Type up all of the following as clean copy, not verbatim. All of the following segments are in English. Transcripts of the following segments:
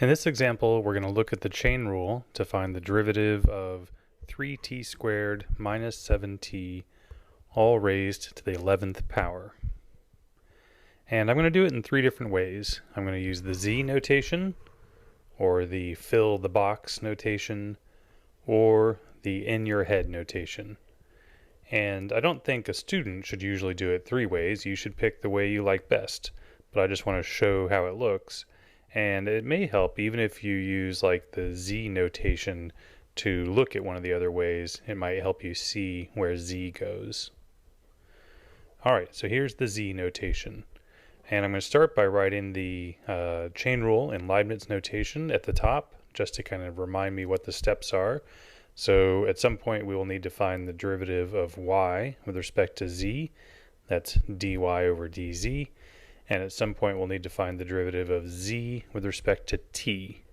In this example, we're going to look at the chain rule to find the derivative of 3t squared minus 7t all raised to the 11th power. And I'm going to do it in three different ways. I'm going to use the z notation, or the fill the box notation, or the in your head notation. And I don't think a student should usually do it three ways. You should pick the way you like best. But I just want to show how it looks. And it may help even if you use like the z notation to look at one of the other ways. It might help you see where z goes. Alright, so here's the z notation. And I'm going to start by writing the chain rule in Leibniz notation at the top, just to kind of remind me what the steps are. So at some point we will need to find the derivative of y with respect to z. That's dy over dz. And at some point we'll need to find the derivative of z with respect to t.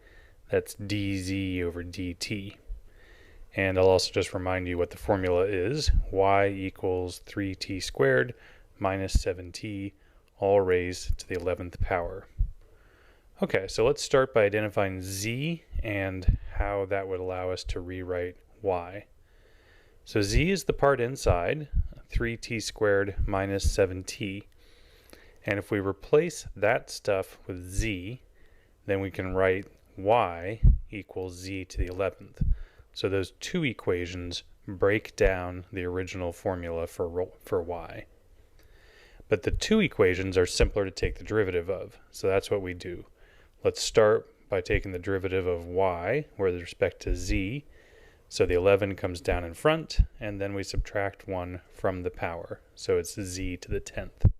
That's dz over dt. And I'll also just remind you what the formula is. Y equals 3t squared minus 7t all raised to the 11th power. Okay, so let's start by identifying z and how that would allow us to rewrite y. So z is the part inside, 3t squared minus 7t. And if we replace that stuff with z, then we can write y equals z to the 11th. So those two equations break down the original formula for y. But the two equations are simpler to take the derivative of, so that's what we do. Let's start by taking the derivative of y with respect to z. So the 11 comes down in front, and then we subtract 1 from the power. So it's z to the 10th.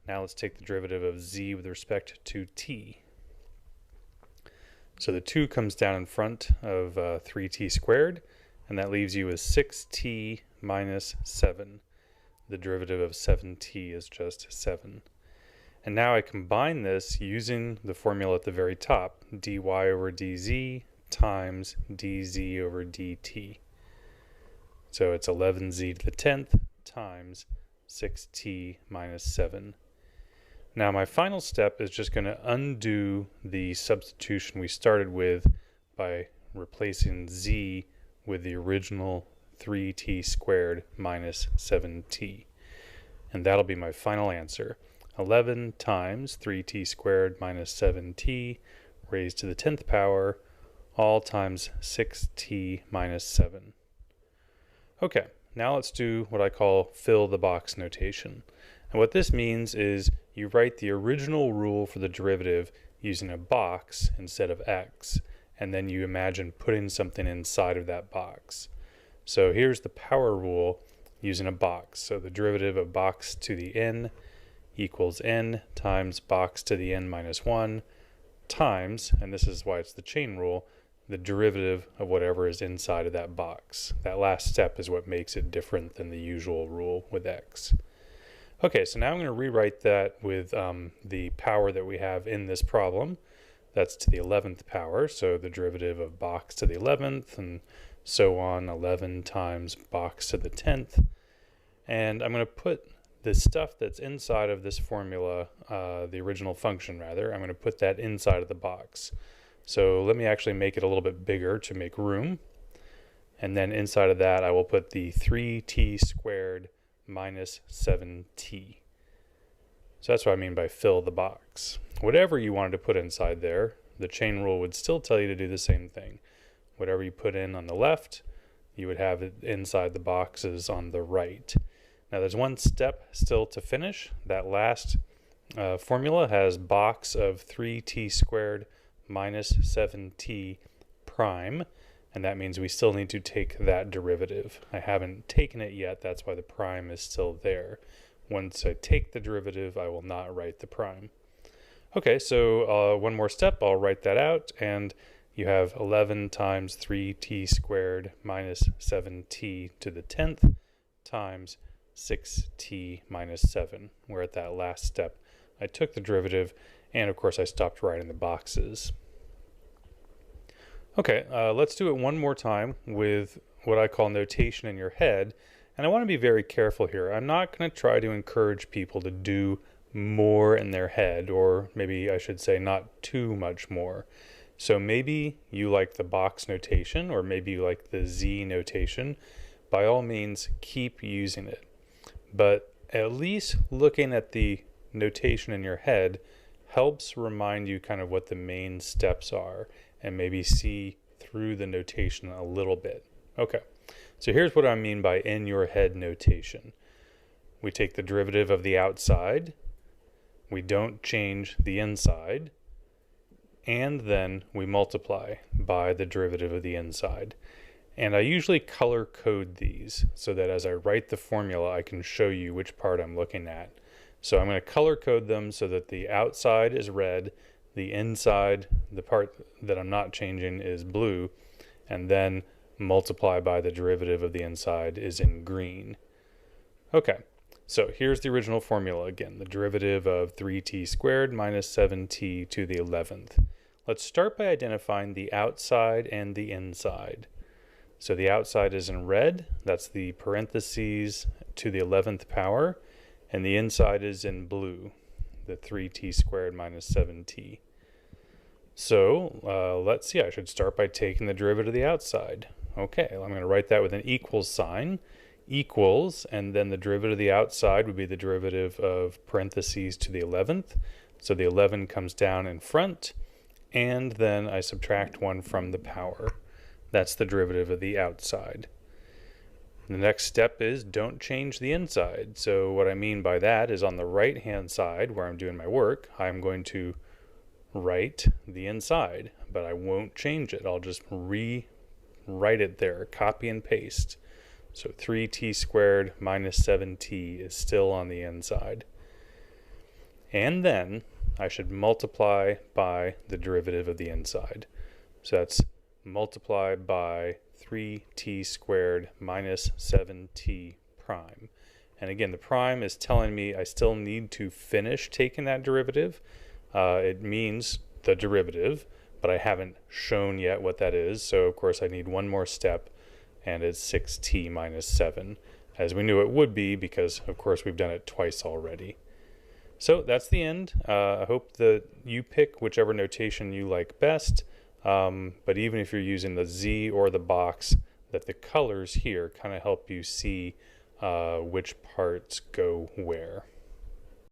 Now let's take the derivative of z with respect to t. So the 2 comes down in front of 3t squared, and that leaves you with 6t minus 7. The derivative of 7t is just 7. And now I combine this using the formula at the very top, dy over dz times dz over dt. So it's 11z to the 10th times 6t minus 7. Now my final step is just going to undo the substitution we started with by replacing z with the original 3t squared minus 7t. And that'll be my final answer. 11 times 3t squared minus 7t raised to the 10th power, all times 6t minus 7. Okay, now let's do what I call fill the box notation. And what this means is you write the original rule for the derivative using a box instead of x, and then you imagine putting something inside of that box. So here's the power rule using a box. So the derivative of box to the n equals n times box to the n minus 1 times, and this is why it's the chain rule, the derivative of whatever is inside of that box. That last step is what makes it different than the usual rule with x. Okay, so now I'm going to rewrite that with the power that we have in this problem. That's to the 11th power, so the derivative of box to the 11th, and so on, 11 times box to the 10th. And I'm going to put the stuff that's inside of this formula, the original function rather, I'm going to put that inside of the box. So let me actually make it a little bit bigger to make room. And then inside of that I will put the 3t squared minus 7t. So that's what I mean by fill the box. Whatever you wanted to put inside there, the chain rule would still tell you to do the same thing. Whatever you put in on the left, you would have it inside the boxes on the right. Now there's one step still to finish. That last formula has box of 3t squared minus 7t prime, and that means we still need to take that derivative. I haven't taken it yet, that's why the prime is still there. Once I take the derivative, I will not write the prime. Okay, so one more step, I'll write that out, and you have 11 times 3t squared minus 7t to the 10th times 6t minus 7. We're at that last step. I took the derivative, and of course I stopped writing the boxes. Okay, let's do it one more time with what I call notation in your head. And I want to be very careful here. I'm not going to try to encourage people to do more in their head, or maybe I should say not too much more. So maybe you like the box notation, or maybe you like the Z notation. By all means, keep using it. But at least looking at the notation in your head helps remind you kind of what the main steps are, and maybe see through the notation a little bit. Okay, so here's what I mean by in your head notation. We take the derivative of the outside, we don't change the inside, and then we multiply by the derivative of the inside. And I usually color code these so that as I write the formula, I can show you which part I'm looking at. So I'm going to color code them so that the outside is red, the inside, the part that I'm not changing, is blue, and then multiply by the derivative of the inside is in green. Okay, so here's the original formula again, the derivative of 3t squared minus 7t to the 11th. Let's start by identifying the outside and the inside. So the outside is in red, that's the parentheses to the 11th power, and the inside is in blue, the 3t squared minus 7t. So let's see, I should start by taking the derivative of the outside. Okay, I'm going to write that with an equals sign, equals, and then the derivative of the outside would be the derivative of parentheses to the 11th. So the 11 comes down in front, and then I subtract 1 from the power. That's the derivative of the outside. The next step is don't change the inside. So what I mean by that is on the right hand side where I'm doing my work, I'm going to write the inside, but I won't change it. I'll just rewrite it there, copy and paste. So 3t squared minus 7t is still on the inside. And then I should multiply by the derivative of the inside. So that's multiply by 3t squared minus 7t prime. And again, the prime is telling me I still need to finish taking that derivative. It means the derivative, but I haven't shown yet what that is. So of course I need one more step, and it's 6t minus 7, as we knew it would be because of course we've done it twice already. So that's the end. I hope that you pick whichever notation you like best. But even if you're using the Z or the box, that the colors here kind of help you see which parts go where.